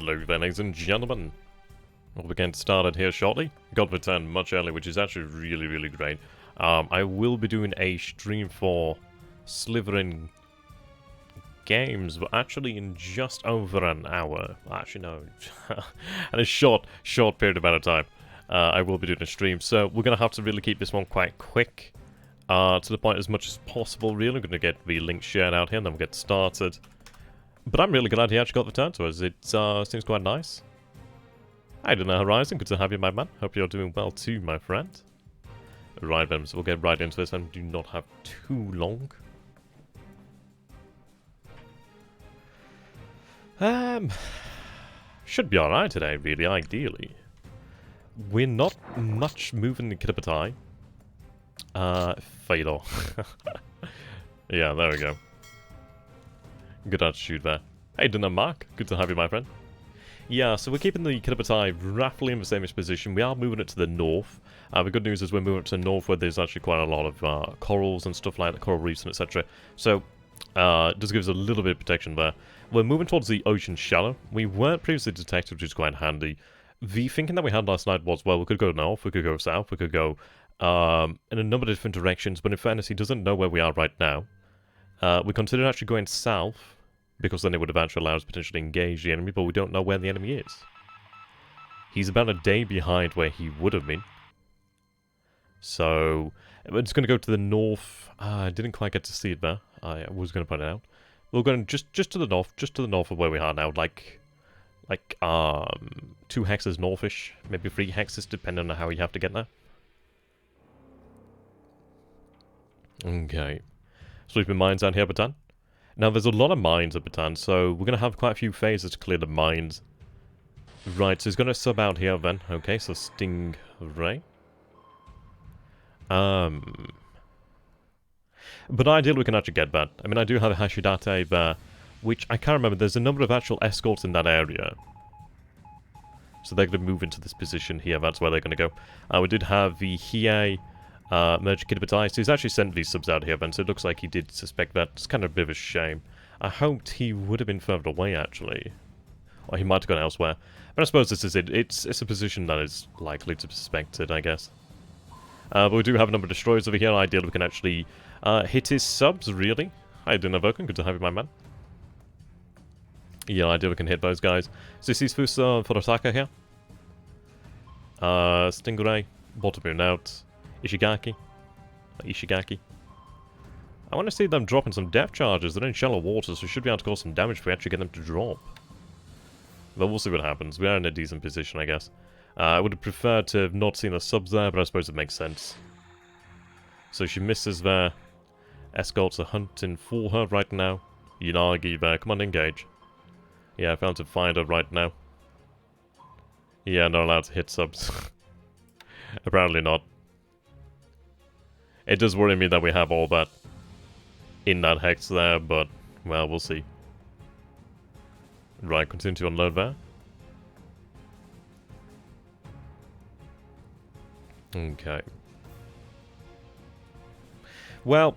Hello there, ladies and gentlemen. We'll be getting started here shortly. Got returned much earlier, which is actually really great. I will be doing a stream for Slytherin games, but actually in just over an hour. Actually, no. And a short period amount of time. I will be doing a stream, so we're going to have to really keep this one quite quick. To the point as much as possible, really. I'm going to get the link shared out here, and then we'll get started. But I'm really glad he actually got returned to us. It seems quite nice. Hi, Dinner Horizon. Good to have you, my man. Hope you're doing well too, my friend. Right then, so we'll get right into this and do not have too long. Should be alright today, really, ideally. We're not much moving the Kitapatai. Fade off. Yeah, there we go. Good attitude there. Hey, Dinner Mark. Good to have you, my friend. Yeah, so we're keeping the Kitapatai roughly in the same position. We are moving it to the north. The good news is we're moving it to the north where there's actually quite a lot of corals and stuff like that, coral reefs and etc. So, it does give us a little bit of protection there. We're moving towards the ocean shallow. We weren't previously detected, which is quite handy. The thinking that we had last night was, well, we could go north, we could go south, we could go in a number of different directions, but in fairness, he doesn't know where we are right now. We considered actually going south, because then it would have actually allowed us to potentially engage the enemy, but we don't know where the enemy is. He's about a day behind where he would have been. So, we're just going to go to the north. I didn't quite get to see it there. I was going to point it out. We're going just to the north of where we are now, like 2 hexes northish, maybe 3 hexes, depending on how you have to get there. Okay. Sweeping mines out here, Batan. Now, there's a lot of mines at Batan, so we're going to have quite a few phases to clear the mines. Right, so he's going to sub out here then. Okay, so Stingray. But ideally we can actually get that. I mean, I do have a Hashidate there, which I can't remember. There's a number of actual escorts in that area. So they're going to move into this position here. That's where they're going to go. We did have the Hiei Merge Kitapatai. So he's actually sent these subs out here then, so it looks like he did suspect that. It's kind of a bit of a shame. I hoped he would have been further away, actually. Or he might have gone elsewhere. But I suppose this is it. It's a position that is likely to be suspected, I guess. But we do have a number of destroyers over here. Ideally, we can actually hit his subs, really. Hi, Dinner Vulcan. Good to have you, my man. Yeah, ideally we can hit those guys. So this is Fusa Forosaka here. Stingray. Bottom out. Ishigaki. I want to see them dropping some depth charges. They're in shallow water, so we should be able to cause some damage if we actually get them to drop. But we'll see what happens. We are in a decent position, I guess. I would have preferred to have not seen the subs there, but I suppose it makes sense. So she misses there. Escorts are hunting for her right now. Yanagi there. Come on, engage. Yeah, I found to find her right now. Yeah, not allowed to hit subs. Apparently not. It does worry me that we have all that in that hex there, but, well, we'll see. Right, continue to unload there. Okay. Well,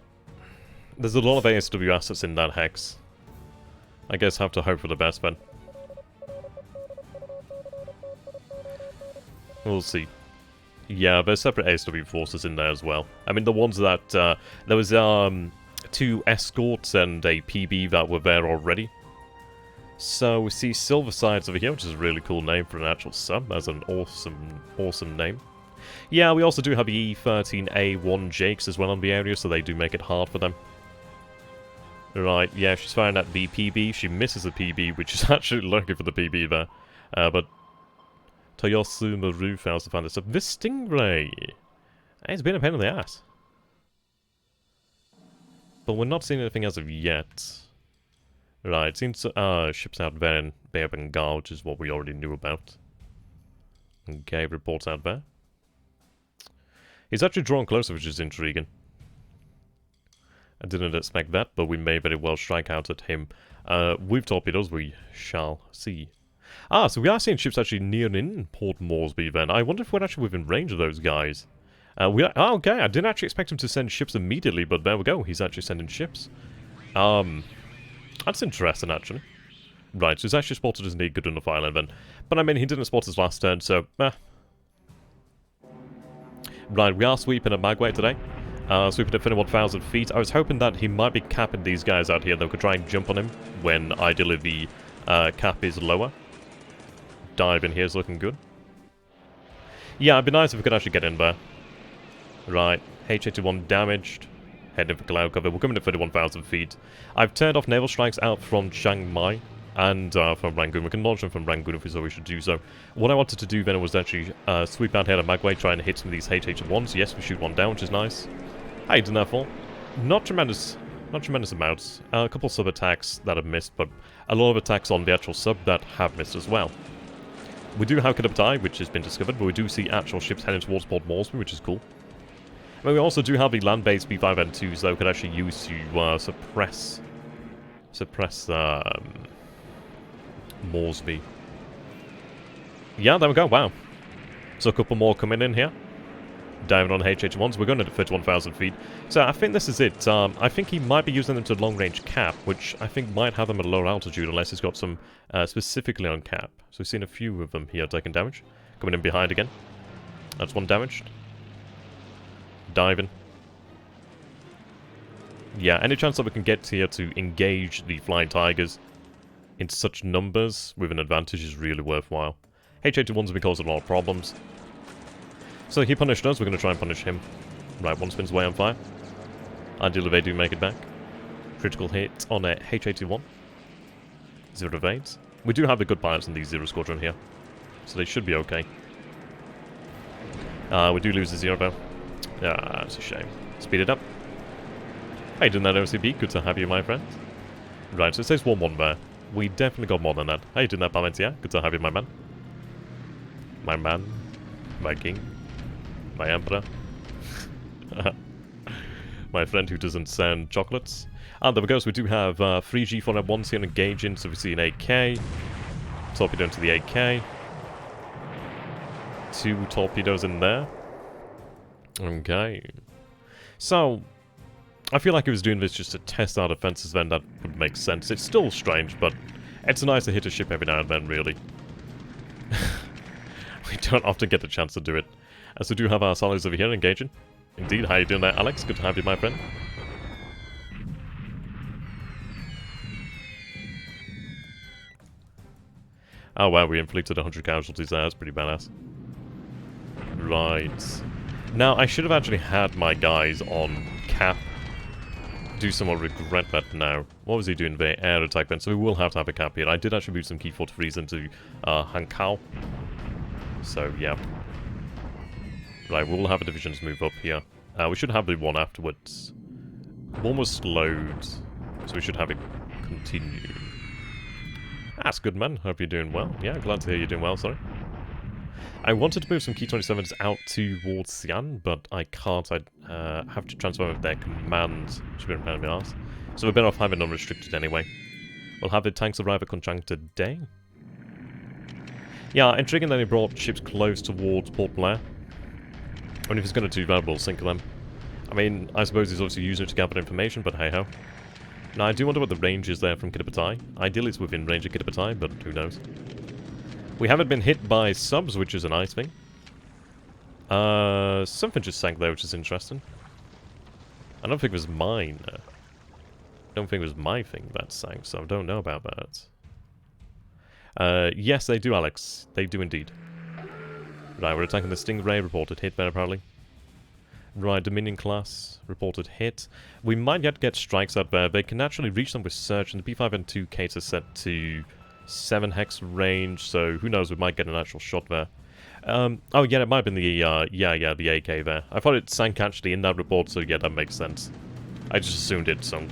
there's a lot of ASW assets in that hex. I guess have to hope for the best then. We'll see. Yeah, there's separate ASW forces in there as well. I mean, the ones that... there was 2 escorts and a PB that were there already. So we see Silver Sides over here, which is a really cool name for an actual sub. That's an awesome name. Yeah, we also do have the E13A1 Jakes as well on the area, so they do make it hard for them. Right, yeah, she's firing at the PB. She misses the PB, which is actually lucky for the PB there. But Toyosu Maru fails to find this up. This Stingray! It's been a pain in the ass. But we're not seeing anything as of yet. Right, seems ships out there in Bay of Bengal, which is what we already knew about. Okay, reports out there. He's actually drawn closer, which is intriguing. I didn't expect that, but we may very well strike out at him. With torpedoes, we shall see. Ah, so we are seeing ships actually near in Port Moresby then. I wonder if we're actually within range of those guys. Okay, I didn't actually expect him to send ships immediately, but there we go. He's actually sending ships. That's interesting, actually. Right, so he's actually spotted as indeed good enough island then. But I mean, he didn't spot his last turn, so, Right, we are sweeping at Magway today. Sweeping at 21,000 feet. I was hoping that he might be capping these guys out here, though, could try and jump on him when ideally the cap is lower. Dive in here is looking good. Yeah, it'd be nice if we could actually get in there. Right, H-81 damaged. Heading for cloud cover. We're coming at 31,000 feet. I've turned off naval strikes out from Chiang Mai and from Rangoon. We can launch them from Rangoon if we so we should do so. What I wanted to do then was actually sweep out here to Magway, try and hit some of these H-81s. Yes, we shoot one down, which is nice. How you doing there, Fall? Not tremendous amounts. A couple sub attacks that have missed, but a lot of attacks on the actual sub that have missed as well. We do have Kilgore, which has been discovered, but we do see actual ships heading towards Port Moresby, which is cool. I mean, we also do have the land-based B5N2s that we could actually use to suppress Moresby. Yeah, there we go, wow. So a couple more coming in here. Diving on H-81s, we're going to 31,000 feet. So I think this is it. I think he might be using them to long-range cap, which I think might have them at a lower altitude unless he's got some specifically on cap. So we've seen a few of them here taking damage. Coming in behind again. That's one damaged. Diving. Yeah, any chance that we can get here to engage the Flying Tigers in such numbers with an advantage is really worthwhile. H-81s have been causing a lot of problems. So he punished us, we're going to try and punish him. Right, one spins away on fire. Ideally they do make it back. Critical hit on a H-81. 0 evades. We do have the good pilots in the 0 squadron here, so they should be okay. We do lose the 0 though. It's a shame. Speed it up. How you doing that, OCB? Good to have you, my friend. Right, so it says 1-1 there. We definitely got more than that. How you doing that, Valencia? Good to have you, my man. My man. My king. My emperor. My friend who doesn't send chocolates. And there we go, so we do have 3 G4M1s here engaging, so we see an AK. Torpedo into the AK. 2 torpedoes in there. Okay. So, I feel like he was doing this just to test our defenses then, that would make sense. It's still strange, but it's nice to hit a ship every now and then, really. We don't often get the chance to do it. As we do have our solids over here engaging. Indeed, how you doing there, Alex? Good to have you, my friend. Oh wow, we inflicted 100 casualties there, that's pretty badass. Right. Now, I should have actually had my guys on cap. Do somewhat regret that now. What was he doing there? Air attack then, so we will have to have a cap here. I did actually move some key 43s into Hankau. So, yeah. Right, we'll have a divisions move up here. We should have the one afterwards. One was slowed, so we should have it continue. That's good, man. Hope you're doing well. Yeah, glad to hear you're doing well, sorry. I wanted to move some Key 27s out towards SunYan, but I can't. I have to transfer with their command. Should be a arse. So we're better off having unrestricted anyway. We'll have the tanks arrive at Kunchang today. Yeah, intriguing that he brought ships close towards Port Blair. I mean, if he's going to do that, we'll sink them. I mean, I suppose he's obviously using it to gather information, but hey-ho. Now, I do wonder what the range is there from Kilgore. Ideally, it's within range of Kilgore, but who knows. We haven't been hit by subs, which is a nice thing. Something just sank there, which is interesting. I don't think it was mine. I don't think it was my thing that sank, so I don't know about that. Yes, they do, Alex. They do indeed. Right, we're attacking the Stingray. Reported hit there, apparently. Right, Dominion class. Reported hit. We might yet get strikes out there. They can actually reach them with search, and the P5N2 Kates are set to 7 hex range, so who knows, we might get an actual shot there. Oh yeah, it might have been the, the AK there. I thought it sank actually in that report, so yeah, that makes sense. I just assumed it sunk.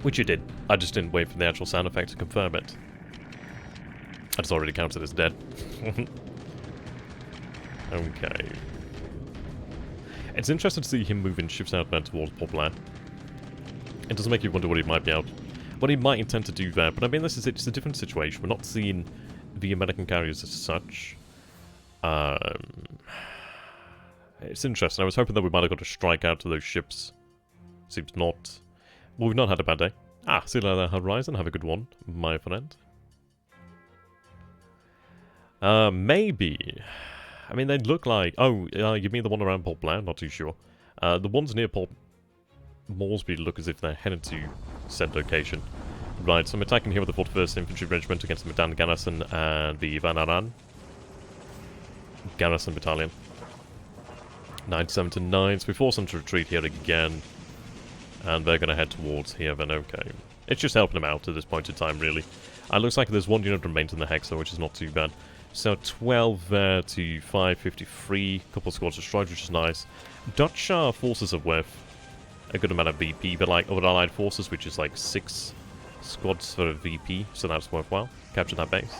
Which you did. I just didn't wait for the actual sound effect to confirm it. I just already counted as dead. Okay. It's interesting to see him moving ships out there towards Port Blair. It does make you wonder what he might be out, what he might intend to do there. But I mean, this is it. It's a different situation. We're not seeing the American carriers as such. It's interesting. I was hoping that we might have got a strike out to those ships Seems not... Well, we've not had a bad day. Ah, see you later, Horizon. Have a good one, my friend. Maybe. I mean, they look like... Oh, you mean the one around Port Blair? Not too sure. The ones near Port Moresby look as if they're headed to said location. Right, so I'm attacking here with the 41st Infantry Regiment against the Medan Garrison and the Van Garrison Battalion. 97 to 9, so we force them to retreat here again. And they're going to head towards here then, okay. It's just helping them out at this point in time, really. It looks like there's one unit remains in the Hexa, which is not too bad. So 12 there to 553, couple of squads destroyed, which is nice. Dutch forces are worth a good amount of VP, but like other allied forces, which is like 6 squads for a VP, so that's worthwhile. Capture that base.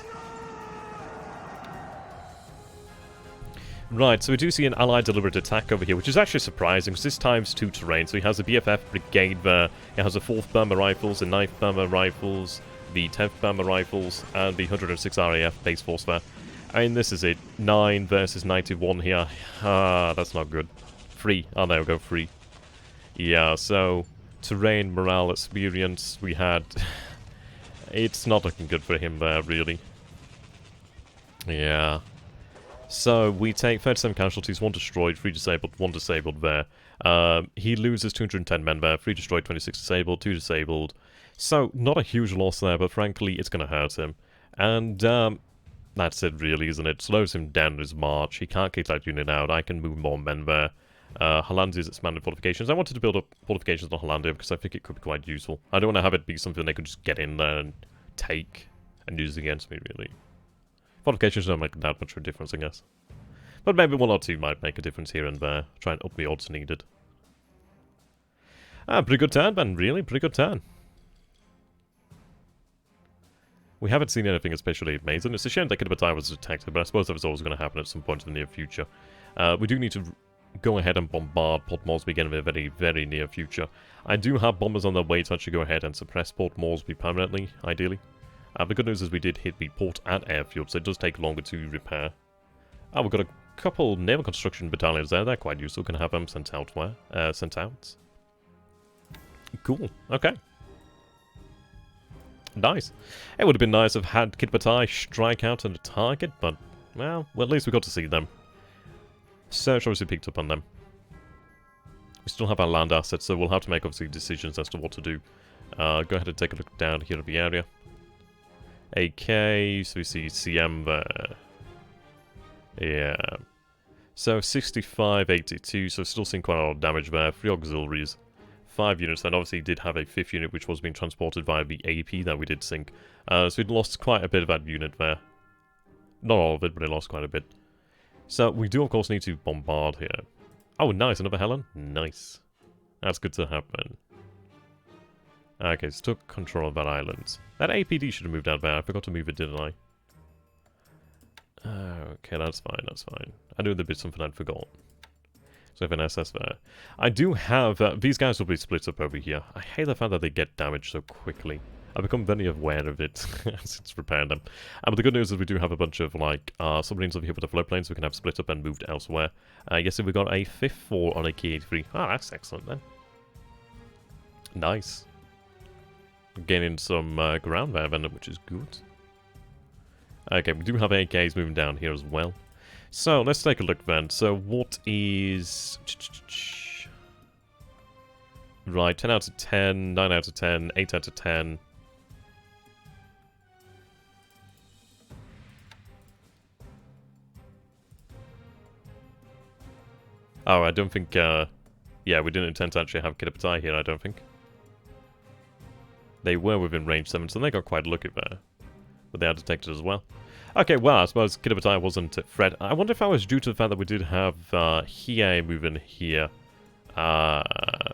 Right, so we do see an allied deliberate attack over here, which is actually surprising, because this time's 2 terrain. So he has a BFF brigade there, he has the 4th Burma Rifles, the 9th Burma Rifles, the 10th Burma Rifles, and the 106 RAF base force there. I mean, this is it. 9 versus 91 here. Ah, that's not good. 3. Oh, there we go, 3. Yeah, so terrain, morale, experience, we had... It's not looking good for him there, really. Yeah. So, we take 37 casualties, 1 destroyed, 3 disabled, 1 disabled there. He loses 210 men there, 3 destroyed, 26 disabled, 2 disabled. So, not a huge loss there, but frankly, it's going to hurt him. And, that's it really, isn't it? Slows him down in his march, he can't kick that unit out, I can move more men there. Hollandia's expanded fortifications. I wanted to build up fortifications on Hollandia because I think it could be quite useful. I don't want to have it be something they could just get in there and take and use against me, really. Fortifications don't make that much of a difference, I guess. But maybe 1 or 2 might make a difference here and there. Try and up the odds needed. Ah, pretty good turn, man. Really, pretty good turn. We haven't seen anything especially amazing. It's a shame that Kidabatae was detected, but I suppose that was always going to happen at some point in the near future. We do need to go ahead and bombard Port Moresby again in the very, very near future. I do have bombers on their way to actually go ahead and suppress Port Moresby permanently, ideally. The good news is we did hit the port and airfield, so it does take longer to repair. Oh, we've got a couple naval construction battalions there. They're quite useful. Can have them sent out where? Sent out. Cool. Okay. Nice. It would have been nice if had Kidabatae strike out on a target, but, well, at least we got to see them. Search obviously picked up on them. We still have our land assets, so we'll have to make obviously decisions as to what to do. Go ahead and take a look down here at the area. AK, so we see CM there. Yeah. So 65, 82, so still seeing quite a lot of damage there. 3 auxiliaries, 5 units, then obviously did have a 5th unit which was being transported via the AP that we did sink. So we'd lost quite a bit of that unit there. Not all of it, but it lost quite a bit. So we do of course need to bombard here. Oh nice, another Helen? Nice. That's good to happen. Okay, so took control of that island. That APD should have moved out there. I forgot to move it, didn't I? Okay, that's fine, that's fine. I knew there'd be something I'd forgotten. So I have an SS there. I do have... these guys will be split up over here. I hate the fact that they get damaged so quickly. I've become very aware of it since repairing them. But the good news is we do have a bunch of, like, submarines over here with the floatplanes we can have split up and moved elsewhere. Yes, so we got a 5th 4 on a K83. Ah, that's excellent then. Nice. Gaining some ground there then, which is good. Okay, we do have AKs moving down here as well. So, let's take a look then. So, what is... Right, 10 out of 10, 9 out of 10, 8 out of 10. Oh, I don't think... yeah, we didn't intend to actually have Kidabatae here, I don't think. They were within range 7, so they got quite lucky there. But they are detected as well. Okay, well, I suppose Kidabatae wasn't Fred. I wonder if I was due to the fact that we did have Hiei moving here.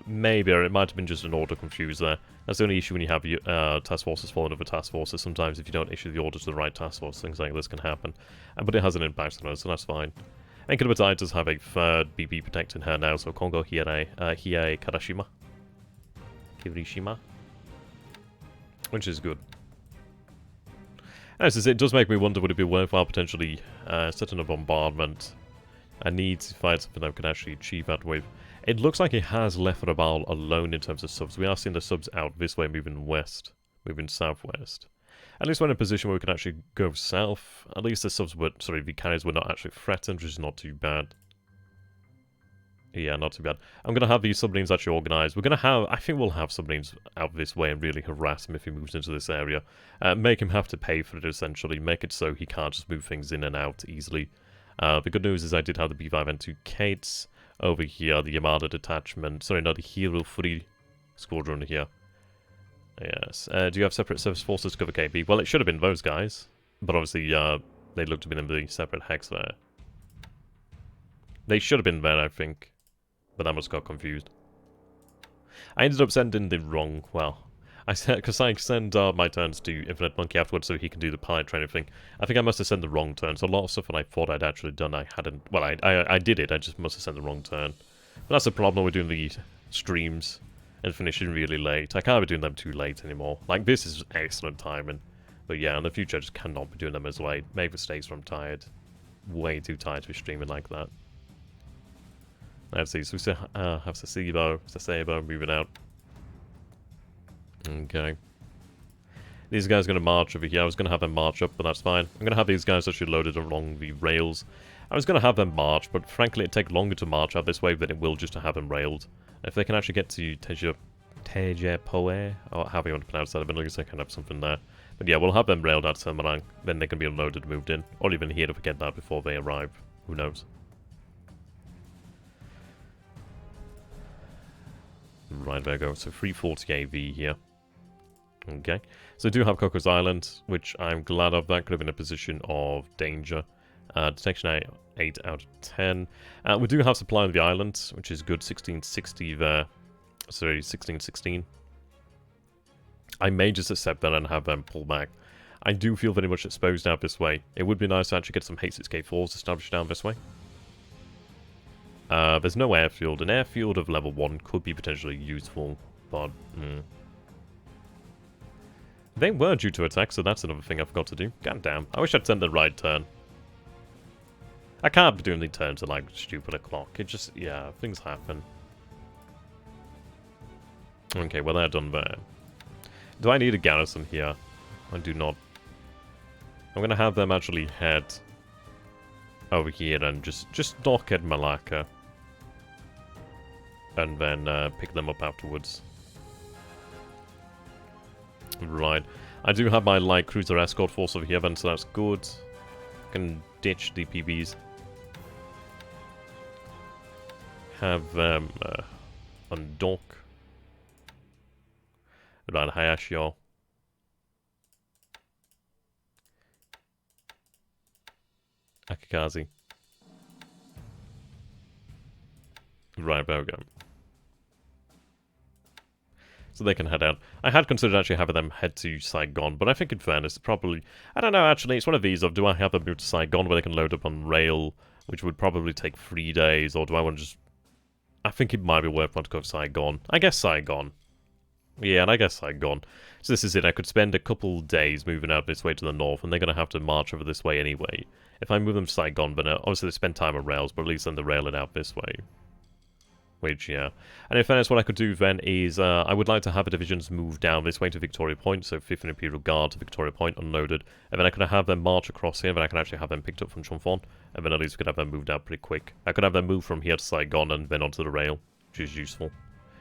Maybe, or it might have been just an order confused there. That's the only issue when you have task forces following other task forces. Sometimes if you don't issue the order to the right task force, things like this can happen. But it has an impact on us, so that's fine. And Kidabatae does have a 3rd BP protecting her now, so Kongo Hiei Karashima. Kirishima. Which is good. As it does make me wonder, would it be worthwhile potentially setting a bombardment? I need to find something that we can actually achieve that with. It looks like he has left Rabal alone in terms of subs. We are seeing the subs out this way, moving west, moving southwest. At least we're in a position where we can actually go south. At least the subs were, sorry, the carriers were not actually threatened, which is not too bad. Yeah, not too bad. I'm going to have these submarines actually organised. We're going to have, I think we'll have submarines out this way and really harass him if he moves into this area. Make him have to pay for it, essentially. Make it so he can't just move things in and out easily. The good news is I did have the B5N2 Kates over here, the Yamada detachment. Sorry, not the Hero 3 squadron here. Yes. Do you have separate service forces to cover KB? Well, it should have been those guys. But obviously, they looked to be in the separate hex there. They should have been there, I think. But I must got confused. I ended up sending the wrong, well, because I send my turns to Infinite Monkey afterwards so he can do the pilot training thing. I think I must have sent the wrong turn, so a lot of stuff that I thought I'd actually done, I hadn't, well, I did it, I just must have sent the wrong turn. But that's the problem with doing the streams and finishing really late. I can't be doing them too late anymore. Like, this is excellent timing. But yeah, in the future I just cannot be doing them as late. Maybe mistakes when I'm tired. Way too tired to be streaming like that. Let's see, so we still have Sasebo moving out. Okay. These guys are going to march over here. I was going to have them march up, but that's fine. I'm going to have these guys actually loaded along the rails. I was going to have them march, but frankly it'd take longer to march out this way than it will just to have them railed. If they can actually get to Tejepoe, or however you want to pronounce that, at least I can have something there. But yeah, we'll have them railed out to Semarang, then they can be unloaded and moved in. Or even here to forget that before they arrive. Who knows? Right, there we go. So 340 AV here. Okay. So I do have Coco's Island, which I'm glad of. That could have been a position of danger. Detection 8 out of 10. We do have supply on the island, which is good. 1660 there. Sorry, 1616. I may just accept that and have them pull back. I do feel very much exposed out this way. It would be nice to actually get some H6K4s established down this way. There's no airfield. An airfield of level 1 could be potentially useful, but... They were due to attack, so that's another thing I forgot to do. God damn. I wish I'd sent the right turn. I can't be doing the turns at, like, stupid o'clock. It just... yeah, things happen. Okay, well, they're done there. Do I need a garrison here? I do not. I'm gonna have them actually head over here and just dock at Malacca. And then pick them up afterwards. Right. I do have my light cruiser escort force over here then, so that's good. I can ditch the PBs. Have them undock. Right, Hayashio. Akikazi. Right, there we go. So they can head out. I had considered actually having them head to Saigon, but I think in fairness, probably... I don't know, actually, it's one of these of, do I have them move to Saigon where they can load up on rail, which would probably take 3 days, or do I want to just... I think it might be worthwhile to go to Saigon. I guess Saigon. Yeah, and I guess Saigon. So this is it, I could spend a couple days moving out this way to the north, and they're going to have to march over this way anyway. If I move them to Saigon, but obviously they spend time on rails, but at least then they're railing out this way. Which, yeah. And in fairness, what I could do then is, I would like to have the divisions move down this way to Victoria Point, so 5th Imperial Guard to Victoria Point, unloaded, and then I could have them march across here, and then I can actually have them picked up from Chonfon, and then at least we could have them moved out pretty quick. I could have them move from here to Saigon, and then onto the rail, which is useful.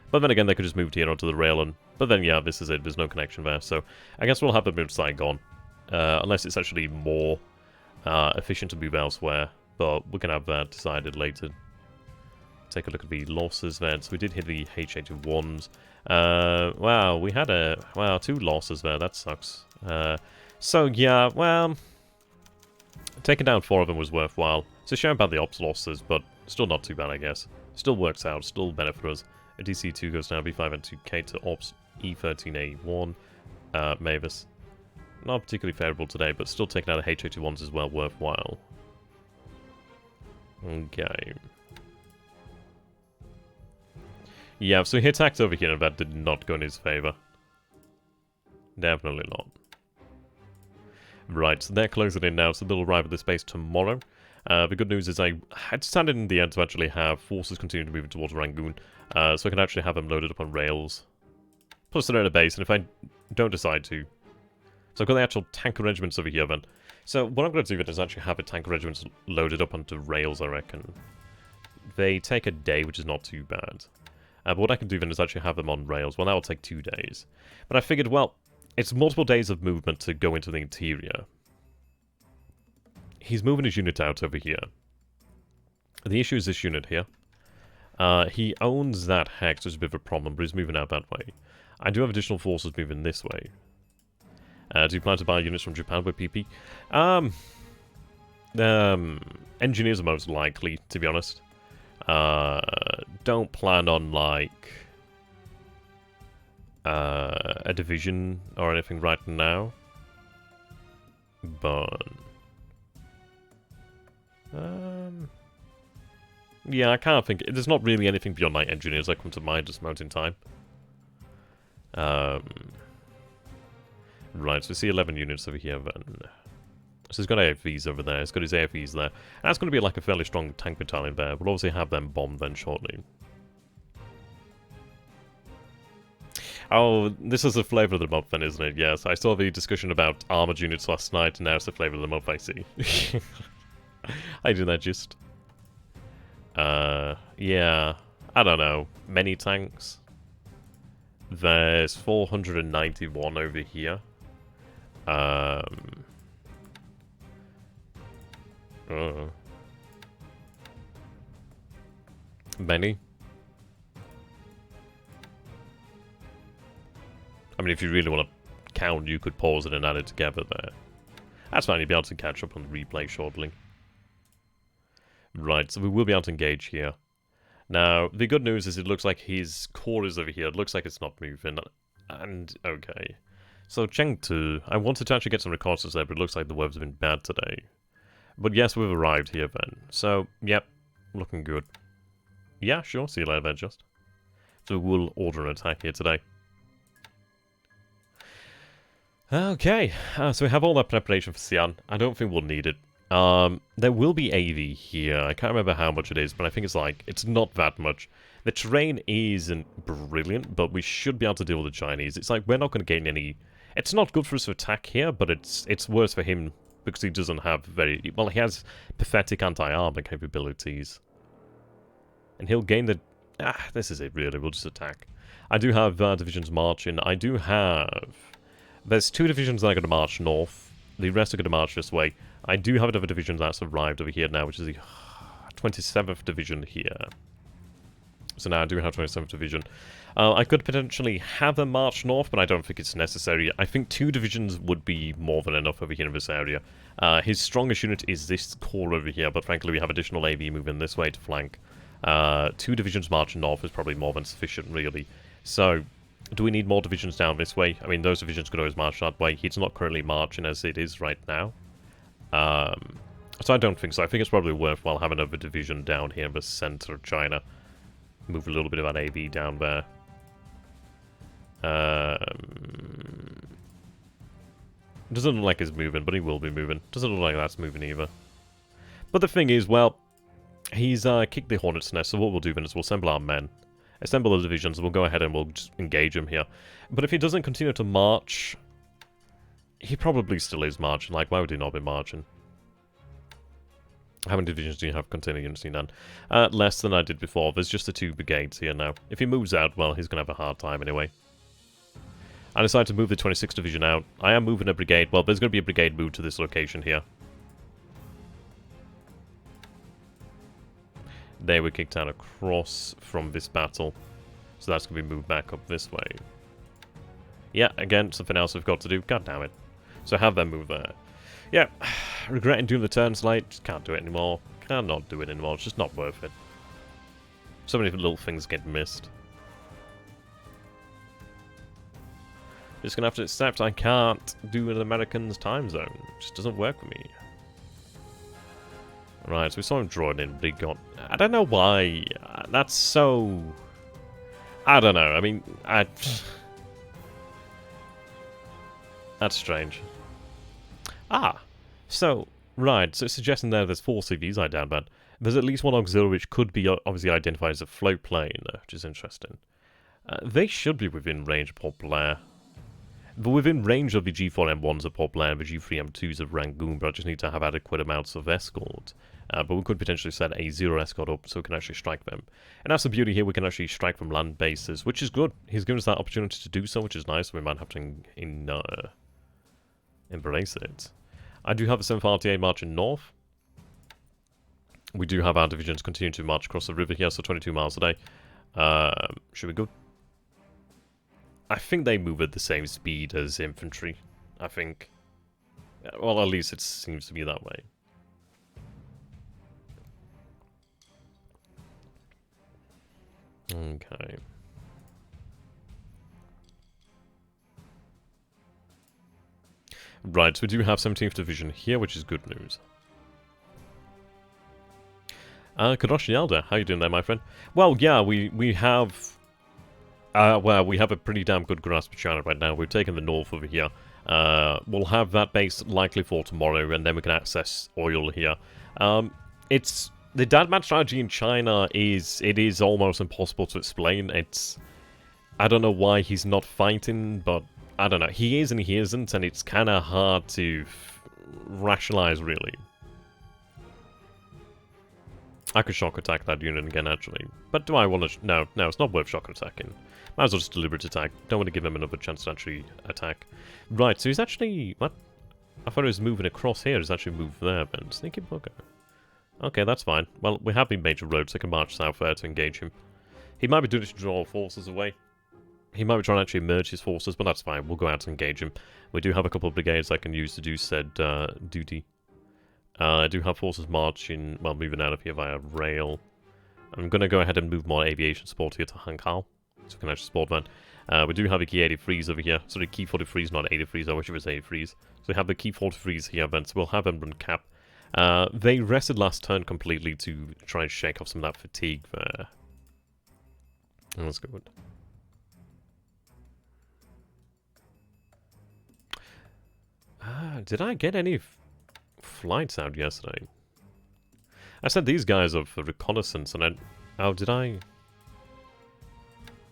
But then again, they could just move here onto the rail, and... but then, yeah, this is it, there's no connection there, so I guess we'll have them move to Saigon. Unless it's actually more efficient to move elsewhere, but we can have that decided later. Take a look at the losses there. So we did hit the H81s. Wow, we had a... wow, 2 losses there. That sucks. So, yeah, well... taking down 4 of them was worthwhile. It's a shame about the ops losses, but still not too bad, I guess. Still works out. Still better for us. A DC2 goes down. B5N2K to ops. E13A1. Mavis. Not particularly favourable today, but still taking out the H81s as well. Worthwhile. Okay. Yeah, so he attacked over here and that did not go in his favour. Definitely not. Right, so they're closing in now, so they'll arrive at this base tomorrow. The good news is I had decided in the end to actually have forces continue to move towards Rangoon, so I can actually have them loaded up on rails. Plus they're at a base, and if I don't decide to... So I've got the actual tanker regiments over here then. So what I'm going to do then is actually have the tanker regiments loaded up onto rails, I reckon. They take a day, which is not too bad. But what I can do then is actually have them on rails. Well, that will take 2 days. But I figured, well, it's multiple days of movement to go into the interior. He's moving his unit out over here. The issue is this unit here. He owns that hex, which is a bit of a problem, but he's moving out that way. I do have additional forces moving this way. Do you plan to buy units from Japan with PP? Engineers are most likely, to be honest. Don't plan on, like, a division or anything right now. But... yeah, I can't think... There's not really anything beyond my engineers that come to mind at this moment in time. Right, so we see 11 units over here then. So he's got AFVs over there, he's got his AFVs there. And that's going to be like a fairly strong tank battalion there. We'll obviously have them bombed then shortly. Oh, this is the flavour of the month then, isn't it? Yes, I saw the discussion about armoured units last night, and now it's the flavour of the month, I see. I do that just. Yeah, I don't know. Many tanks. There's 491 over here. Many. I mean, if you really want to count, you could pause it and add it together there. That's fine, you'll be able to catch up on the replay shortly. Right, so we will be able to engage here. Now, the good news is it looks like his core is over here. It looks like it's not moving. And, okay. So, Chengdu, I wanted to actually get some reconnaissance there, but it looks like the weather's been bad today. But yes, we've arrived here then. So, yep, looking good. Yeah, sure, see you later then, just. So we'll order an attack here today. Okay, so we have all that preparation for Xi'an. I don't think we'll need it. There will be AV here. I can't remember how much it is, but I think it's like, it's not that much. The terrain isn't brilliant, but we should be able to deal with the Chinese. It's like, we're not going to gain any... It's not good for us to attack here, but it's worse for him because he doesn't have very... Well, he has pathetic anti-armor capabilities. And he'll gain the... this is it, really. We'll just attack. I do have divisions marching. I do have... There's 2 divisions that are going to march north. The rest are going to march this way. I do have another division that's arrived over here now, which is the 27th Division here. So now I do have 27th Division. I could potentially have them march north, but I don't think it's necessary. I think 2 divisions would be more than enough over here in this area. His strongest unit is this core over here, but frankly we have additional AV moving this way to flank. 2 divisions marching north is probably more than sufficient, really. So... Do we need more divisions down this way? I mean, those divisions could always march that way. He's not currently marching as it is right now. So I don't think so. I think it's probably worthwhile having another division down here in the center of China. Move a little bit of that AV down there. Doesn't look like he's moving, but he will be moving. Doesn't look like that's moving either. But the thing is, well, he's kicked the Hornet's Nest, so what we'll do then is we'll assemble our men. Assemble the divisions, and we'll go ahead and we'll just engage him here. But if he doesn't continue to march... He probably still is marching. Like, why would he not be marching? How many divisions do you have containing units in then? Less than I did before. There's just the 2 brigades here now. If he moves out, well, he's going to have a hard time anyway. I decided to move the 26th Division out. I am moving a brigade. Well, there's going to be a brigade moved to this location here. They were kicked out across from this battle. So that's going to be moved back up this way. Yeah, again, something else we've got to do. God damn it. So have them move there. Yeah, regretting doing the turns late. Just can't do it anymore. Cannot do it anymore. It's just not worth it. So many little things get missed. Just going to have to accept I can't do an American's time zone. It just doesn't work for me. Right, so we saw him drawing in, but he got... I don't know why. That's so... I don't know. I mean, That's strange. Ah, so Right, so it's suggesting there's 4 CVs, I doubt that. There's at least one auxiliary which could be obviously identified as a float plane, which is interesting. They should be within range of Port Blair. But within range of the G4M1s of Port Blair and the G3M2s of Rangoon, but I just need to have adequate amounts of escort. But we could potentially set a 0 escort up so we can actually strike them. And that's the beauty here, we can actually strike from land bases, which is good. He's given us that opportunity to do so, which is nice. We might have to embrace it. I do have a 7th RTA marching north. We do have our divisions continuing to march across the river here, so 22 miles a day. Should we go? I think they move at the same speed as infantry. I think. Well, at least it seems to be that way. Okay. Right, so we do have 17th Division here, which is good news. Kadoshi Elder, how you doing there, my friend? Well, yeah, we have... well, we have a pretty damn good grasp of China right now. We've taken the north over here. We'll have that base likely for tomorrow, and then we can access oil here. It's... The deathmatch strategy in China is almost impossible to explain. I don't know why he's not fighting, but I don't know. He is and he isn't, and it's kind of hard to rationalize, really. I could shock attack that unit again, actually. But do I want to... No, it's not worth shock attacking. Might as well just deliberate attack. Don't want to give him another chance to actually attack. Right, so he's actually... What? I thought he was moving across here. He's actually moved there, then. Sneaky bugger. Okay, that's fine. Well, we have the major roads, so I can march south there to engage him. He might be doing it to draw forces away. He might be trying to actually merge his forces, but that's fine. We'll go out to engage him. We do have a couple of brigades I can use to do said duty. I do have forces marching, well, moving out of here via rail. I'm going to go ahead and move more aviation support here to Hankow, so we can actually support that. We do have the key 83s over here. Sorry, key 43s, not 83s. I wish it was 83s. So we have the key 43s here, then, so we'll have them run cap. They rested last turn completely to try and shake off some of that fatigue there. That's good. Did I get any flights out yesterday? I sent these guys up for reconnaissance and oh, did I?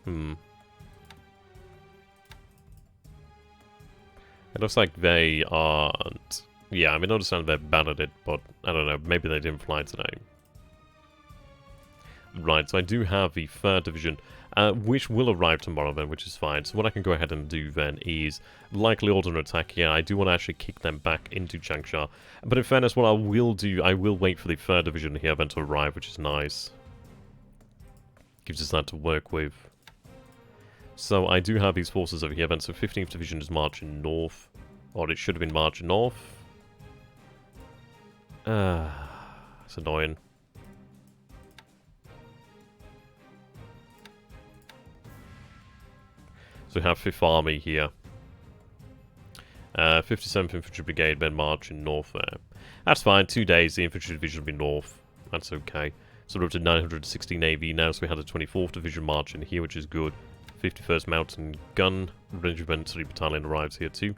It looks like they aren't. Yeah, I mean, I understand they're bad at it, but I don't know, maybe they didn't fly today. Right, so I do have the 3rd Division, which will arrive tomorrow then, which is fine. So what I can go ahead and do then is likely order an attack here. I do want to actually kick them back into Changsha. But in fairness, what I will do, I will wait for the 3rd Division here then to arrive, which is nice. Gives us that to work with. So I do have these forces over here then, so 15th Division is marching north. Or it should have been marching north. It's annoying. So we have 5th Army here. 57th Infantry Brigade then marching north there. That's fine, 2 days, the Infantry Division will be north. That's okay. So we're up to 916 AV now, so we had the 24th Division marching here, which is good. 51st Mountain Gun Regiment 3 Battalion arrives here too.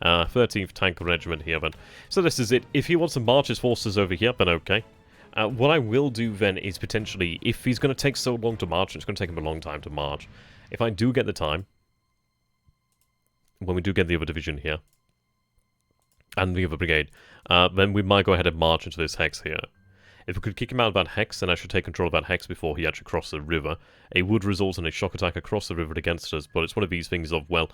13th Tank Regiment here then. So this is it. If he wants to march his forces over here, then okay. What I will do then is potentially, if he's going to take so long to march, it's going to take him a long time to march. If I do get the time, when we do get the other division here, and the other brigade, then we might go ahead and march into this hex here. If we could kick him out of that hex, then I should take control of that hex before he actually crosses the river. It would result in a shock attack across the river against us, but it's one of these things of, well,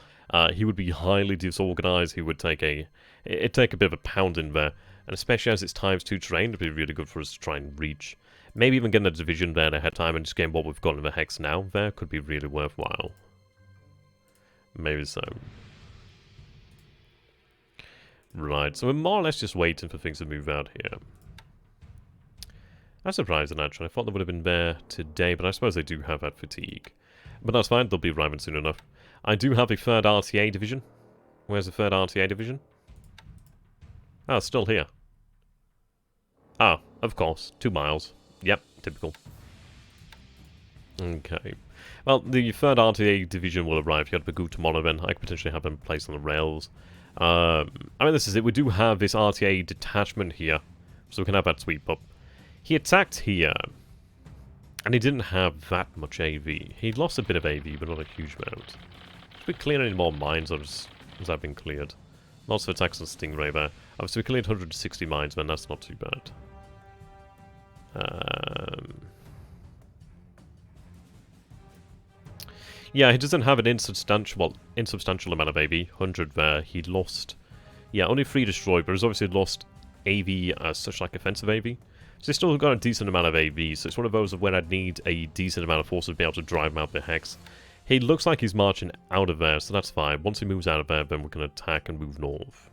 he would be highly disorganized, he would take it'd take a bit of a pounding there, and especially as it's ×2 terrain, it'd be really good for us to try and reach. Maybe even getting a division there ahead of time and just getting what we've got in the hex now there could be really worthwhile. Maybe so. Right, so we're more or less just waiting for things to move out here. I'm surprised, actually. I thought they would have been there today, but I suppose they do have that fatigue. But that's fine, they'll be arriving soon enough. I do have a 3rd RTA division. Where's the 3rd RTA division? Oh, it's still here. Ah, of course. 2 miles. Yep, typical. Okay. Well, the 3rd RTA division will arrive here at Bagu tomorrow then. I could potentially have them placed on the rails. I mean, this is it. We do have this RTA detachment here, so we can have that sweep up. He attacked here, and he didn't have that much AV. He lost a bit of AV, but not a huge amount. Should we clear any more mines, or has that been cleared? Lots of attacks on Stingray there. Obviously, we cleared 160 mines, man. That's not too bad. Yeah, he doesn't have an insubstantial amount of AV. 100 there. He lost... Yeah, only 3 destroyed, but he's obviously lost AV as such, like offensive AV. So he's still got a decent amount of AV, so it's one of those of when I'd need a decent amount of forces to be able to drive him out the hex. He looks like he's marching out of there, so that's fine. Once he moves out of there, then we can attack and move north.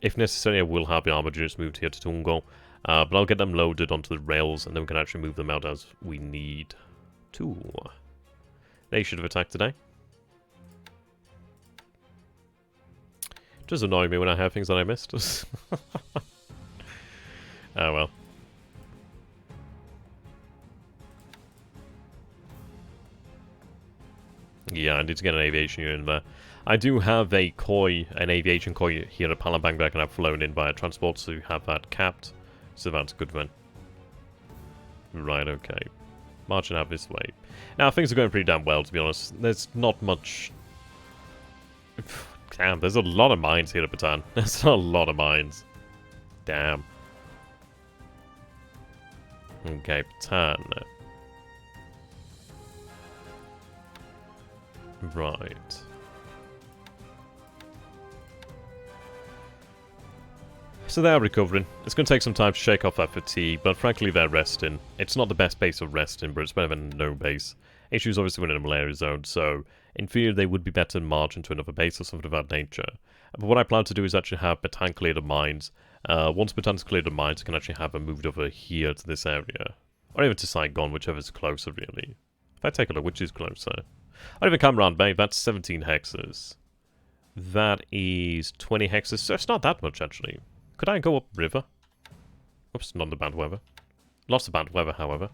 If necessary, I will have the armored units moved here to Tungo, but I'll get them loaded onto the rails, and then we can actually move them out as we need to. They should have attacked today. It does annoy me when I have things that I missed. Oh well. Yeah, I need to get an aviation unit in there. I do have a koi, an aviation koi here at Palembang that I can have flown in via transport to have that capped. So that's a good one. Right, okay. Marching out this way. Now, things are going pretty damn well, to be honest. There's not much... Damn, there's a lot of mines here at Bataan. There's a lot of mines. Damn. Okay, Bataan. Right. So they are recovering. It's going to take some time to shake off that fatigue, but frankly they're resting. It's not the best base of resting, but it's better than no base. HQ's obviously in a malaria zone, so in theory they would be better to march into another base or something of that nature. But what I plan to do is actually have Bataan clear the mines. Once Bataan's cleared the mines, I can actually have them moved over here to this area. Or even to Saigon, whichever's closer really. If I take a look, which is closer? I'll even come around Bay, that's 17 hexes. That is 20 hexes, so it's not that much actually. Could I go up river? Oops, not the bad weather. Lots of bad weather, however.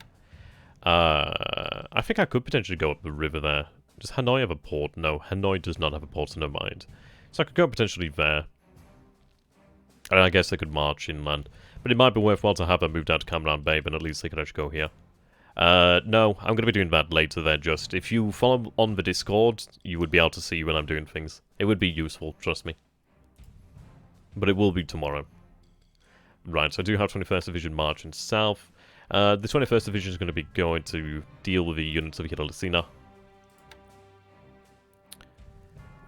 I think I could potentially go up the river there. Does Hanoi have a port? No, Hanoi does not have a port, so never mind. So I could go potentially there. And I guess I could march inland. But it might be worthwhile to have them moved out to Cameron Bay, but at least they could actually go here. No, I'm going to be doing that later there, just. If you follow on the Discord, you would be able to see when I'm doing things. It would be useful, trust me. But it will be tomorrow. Right, so I do have 21st Division marching south. The 21st Division is going to be going to deal with the units of Hiroshima.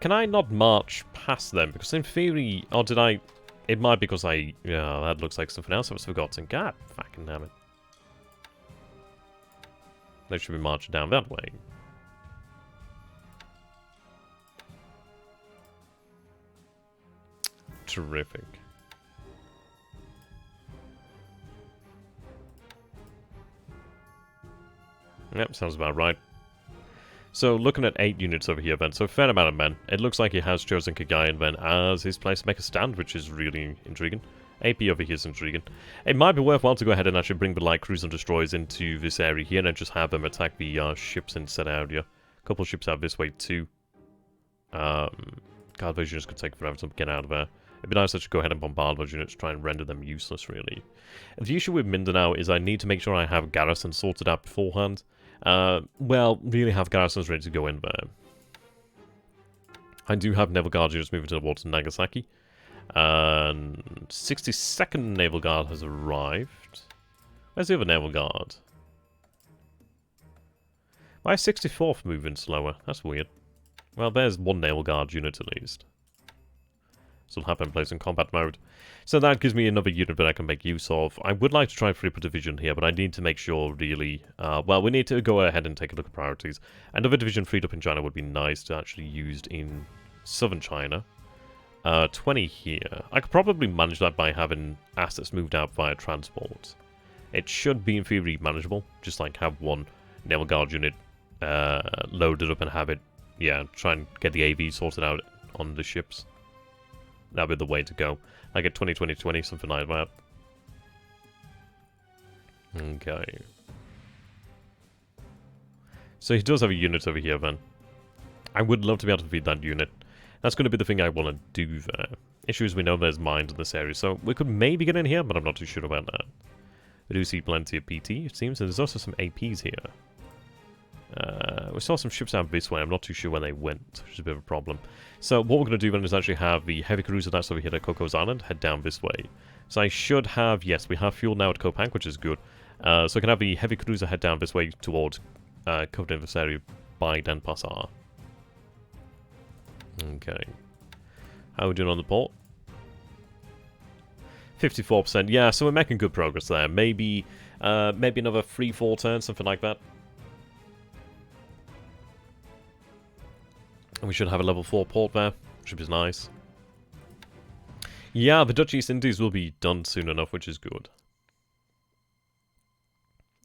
Can I not march past them? Because in theory... Or did I... It might be because I... Yeah, that looks like something else I was forgotten. God fucking damn it. They should be marching down that way. Terrific. Yep, sounds about right. So, looking at 8 units over here then, so a fair amount of men. It looks like he has chosen Kagayan then as his place to make a stand, which is really intriguing. AP over here is intriguing. It might be worthwhile to go ahead and actually bring the light cruise and destroyers into this area here and just have them attack the ships in said area. A couple of ships out this way too. God, those units could take forever to get out of there. It'd be nice to just go ahead and bombard those units, try and render them useless, really. The issue with Mindanao is I need to make sure I have garrisons sorted out beforehand. Well, really have garrisons ready to go in there. I do have Naval Guard units moving towards Nagasaki. 62nd Naval Guard has arrived. Where's the other Naval Guard? Why is 64th moving slower? That's weird. Well, there's one Naval Guard unit at least. So I'll have them placed in combat mode. So that gives me another unit that I can make use of. I would like to try for a division here, but I need to make sure, really... well, we need to go ahead and take a look at priorities. Another division freed up in China would be nice to actually use in southern China. 20 here. I could probably manage that by having assets moved out via transport. It should be, in theory, manageable. Just like have one Naval Guard unit loaded up and have it... Yeah, try and get the AV sorted out on the ships. That'd be the way to go. Like at 2020, something like that. Okay. So he does have a unit over here then. I would love to be able to feed that unit. That's going to be the thing I want to do there. Issue is we know there's mines in this area, so we could maybe get in here, but I'm not too sure about that. I do see plenty of PT, it seems, and there's also some APs here. We saw some ships out this way, I'm not too sure where they went, which is a bit of a problem. So what we're going to do then is actually have the heavy cruiser that's over here at Coco's Island head down this way. So I should have, yes, we have fuel now at Kopank, which is good. So I can have the heavy cruiser head down this way towards Covenant Adversary by Denpasar. Okay. How are we doing on the port? 54%. Yeah, so we're making good progress there. Maybe maybe another 3-4 turns, something like that. And we should have a level 4 port there, which is nice. Yeah, the Dutch East Indies will be done soon enough, which is good.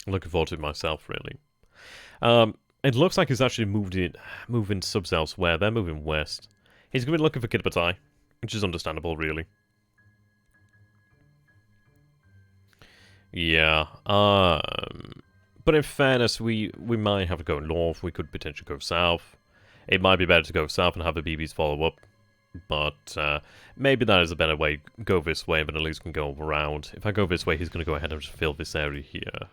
I'm looking forward to it myself, really. It looks like he's actually moving subs elsewhere. They're moving west. He's going to be looking for Kidpatai, which is understandable, really. Yeah. But in fairness, we might have to go north. We could potentially go south. It might be better to go south and have the BBs follow up. But maybe that is a better way. Go this way, but at least we can go around. If I go this way, he's going to go ahead and just fill this area here.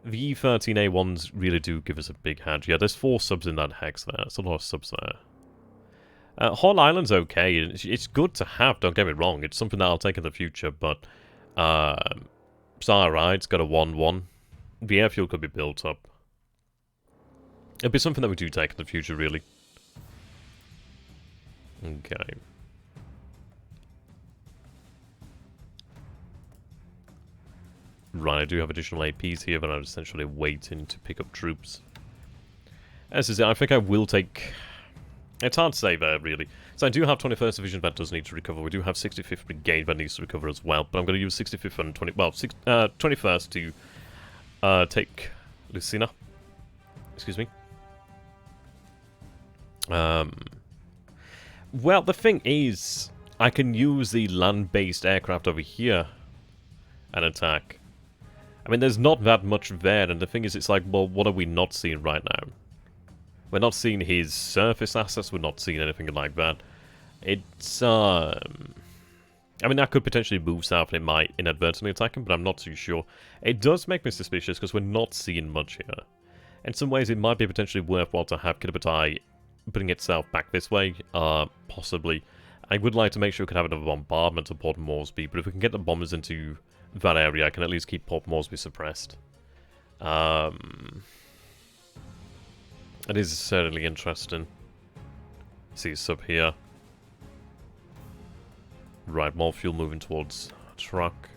The E13A1s really do give us a big hand. Yeah, there's 4 subs in that hex there. That's a lot of subs there. Horn Island's okay. It's good to have, don't get me wrong. It's something that I'll take in the future, but Star Ride's got a 1-1. The airfield could be built up. It'll be something that we do take in the future, really. Okay. Right, I do have additional APs here, but I'm essentially waiting to pick up troops. As is it, I think I will take... It's hard to say there, really. So I do have 21st Division that does need to recover. We do have 65th Brigade that needs to recover as well. But I'm going to use 65th and 21st to take Lucina. Excuse me. Well, the thing is, I can use the land-based aircraft over here and attack. I mean, there's not that much there, and the thing is, it's like, well, what are we not seeing right now? We're not seeing his surface assets, we're not seeing anything like that. It's, I mean, I could potentially move south and it might inadvertently attack him, but I'm not too sure. It does make me suspicious, because we're not seeing much here. In some ways, it might be potentially worthwhile to have Kidpatai putting itself back this way, possibly. I would like to make sure we can have another bombardment of Port Moresby, but if we can get the bombers into that area, I can at least keep Port Moresby suppressed. It is certainly interesting. See a sub here. Right, more fuel moving towards truck.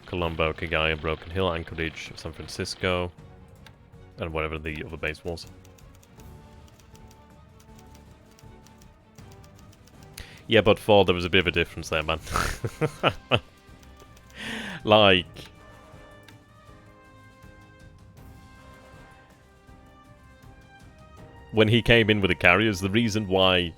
Colombo, Kigali, Broken Hill, Anchorage, San Francisco, and whatever the other base was. Yeah, but for there was a bit of a difference there, man. Like, when he came in with the carriers, the reason why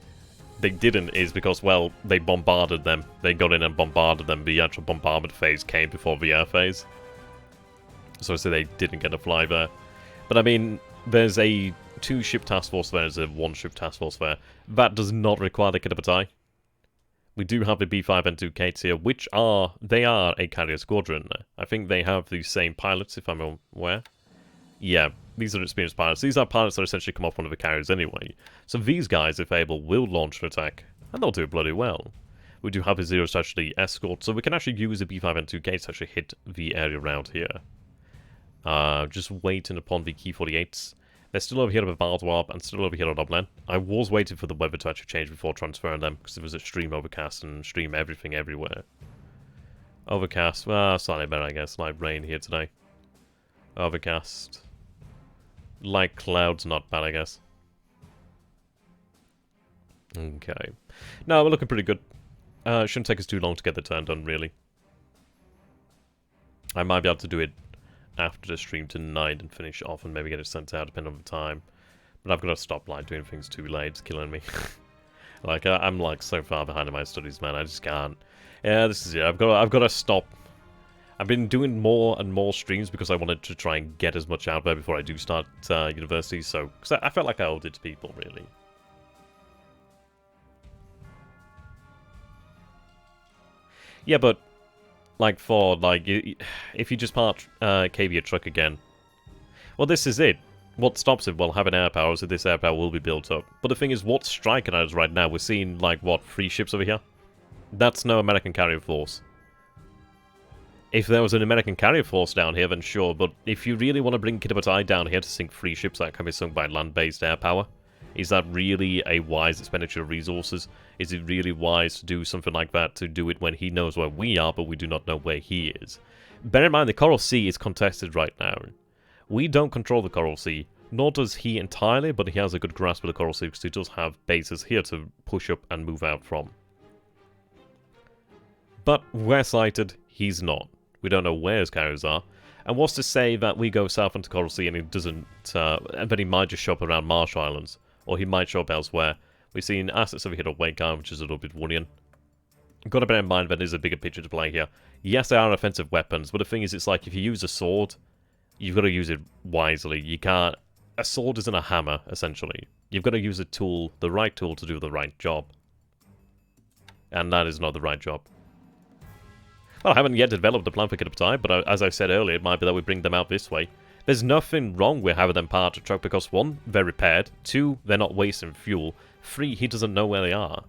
they didn't is because, well, they bombarded them. They got in and bombarded them. The actual bombardment phase came before the air phase. So I say they didn't get a fly there. But I mean, there's a 2-ship task force there, there's a 1-ship task force there. That does not require the Kidpatai. We do have the B5 and 2 Kates here, which are, they are a carrier squadron. I think they have the same pilots, if I'm aware. Yeah, these are experienced pilots. These are pilots that essentially come off one of the carriers anyway. So these guys, if able, will launch an attack, and they'll do it bloody well. We do have the Zeros to actually escort, so we can actually use the B5 and 2 Kates to actually hit the area around here. Just waiting upon the Key 48s. They're still over here at Bardwarp and still over here at Homeland. I was waiting for the weather to actually change before transferring them, because it was extreme overcast and extreme everything everywhere. Overcast, well, slightly better, I guess. Light rain here today. Overcast. Light clouds, not bad, I guess. Okay. No, we're looking pretty good. Shouldn't take us too long to get the turn done, really. I might be able to do it after the stream tonight and finish off and maybe get it sent out, depending on the time. But I've got to stop, like, doing things too late. It's killing me. Like, I'm, like, so far behind in my studies, man. I just can't. Yeah, this is it. I've got to stop. I've been doing more and more streams because I wanted to try and get as much out there before I do start university, so... Because I felt like I owed it to people, really. Yeah, but... Like, for, like, if you just part cave your truck again... Well, this is it. What stops it? Well, having air power, so this air power will be built up. But the thing is, what's striking at us right now? We're seeing, like, what, 3 ships over here? That's no American carrier force. If there was an American carrier force down here, then sure, but if you really want to bring Kitabatai down here to sink 3 ships that can be sunk by land-based air power, is that really a wise expenditure of resources? Is it really wise to do something like that, to do it when he knows where we are, but we do not know where he is? Bear in mind, the Coral Sea is contested right now. We don't control the Coral Sea, nor does he entirely, but he has a good grasp of the Coral Sea because he does have bases here to push up and move out from. But we're sighted, he's not. We don't know where his carriers are. And what's to say that we go south into Coral Sea and he doesn't, and then he might just show up around Marsh Islands, or he might show up elsewhere. We've seen assets over here at Wake Island, which is a little bit worrying. Got to bear in mind that there's a bigger picture to play here. Yes, they are offensive weapons, but the thing is, it's like if you use a sword, you've got to use it wisely. You can't... A sword isn't a hammer, essentially. You've got to use a tool, the right tool, to do the right job. And that is not the right job. Well, I haven't yet developed a plan for Kitabatai, but as I said earlier, it might be that we bring them out this way. There's nothing wrong with having them part of the truck because 1, they're repaired, 2, they're not wasting fuel, 3, he doesn't know where they are.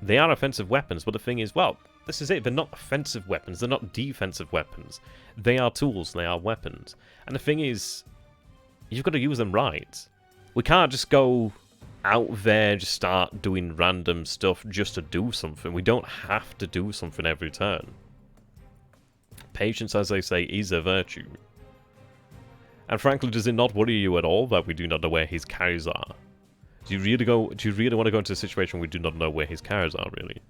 They are offensive weapons, but the thing is, well, this is it, they're not offensive weapons, they're not defensive weapons. They are tools, they are weapons. And the thing is, you've got to use them right. We can't just go out there, just start doing random stuff just to do something. We don't have to do something every turn. Patience, as they say, is a virtue. And frankly, does it not worry you at all that we do not know where his carriers are? Do you really want to go into a situation where we do not know where his carriers are, really?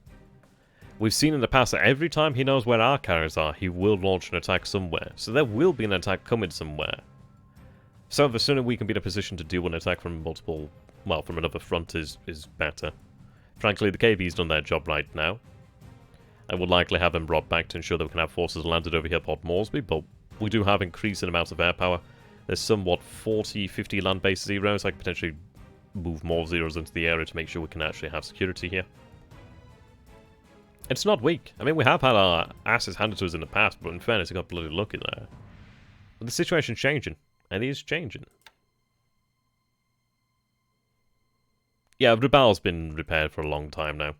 We've seen in the past that every time he knows where our carriers are, he will launch an attack somewhere. So there will be an attack coming somewhere. So the sooner we can be in a position to do an attack from multiple, well, from another front is better. Frankly, the KV's done their job right now. I would likely have them brought back to ensure that we can have forces landed over here at Port Moresby, but we do have increasing amounts of air power. There's somewhat 40, 50 land-based zeros. I could potentially move more zeros into the area to make sure we can actually have security here. It's not weak. I mean, we have had our asses handed to us in the past, but in fairness, we got bloody lucky there. But the situation's changing, and it is changing. Yeah, Rabal's been repaired for a long time now.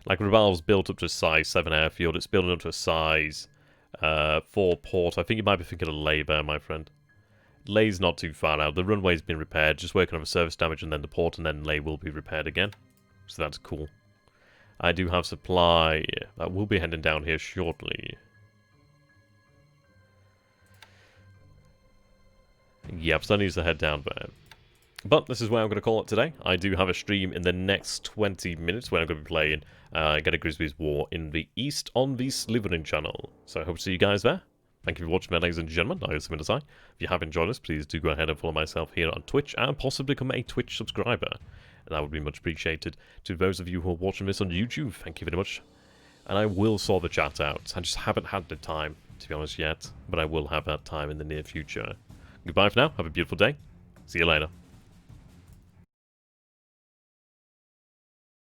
Like, Rabal's built up to a size 7 airfield, it's building up to a size 4 port. I think you might be thinking of Lay there, my friend. Lay's not too far out. The runway's been repaired, just working on the service damage and then the port, and then Lay will be repaired again. So that's cool. I do have supply that will be heading down here shortly. Yep, so that needs to head down there. But this is where I'm going to call it today. I do have a stream in the next 20 minutes where I'm going to be playing Get a Grisby's War in the East on the Slytherin channel. So I hope to see you guys there. Thank you for watching, ladies and gentlemen. I am SunYan. If you have enjoyed this, please do go ahead and follow myself here on Twitch and possibly become a Twitch subscriber. And that would be much appreciated. To those of you who are watching this on YouTube, thank you very much. And I will sort the chat out. I just haven't had the time, to be honest, yet. But I will have that time in the near future. Goodbye for now. Have a beautiful day. See you later.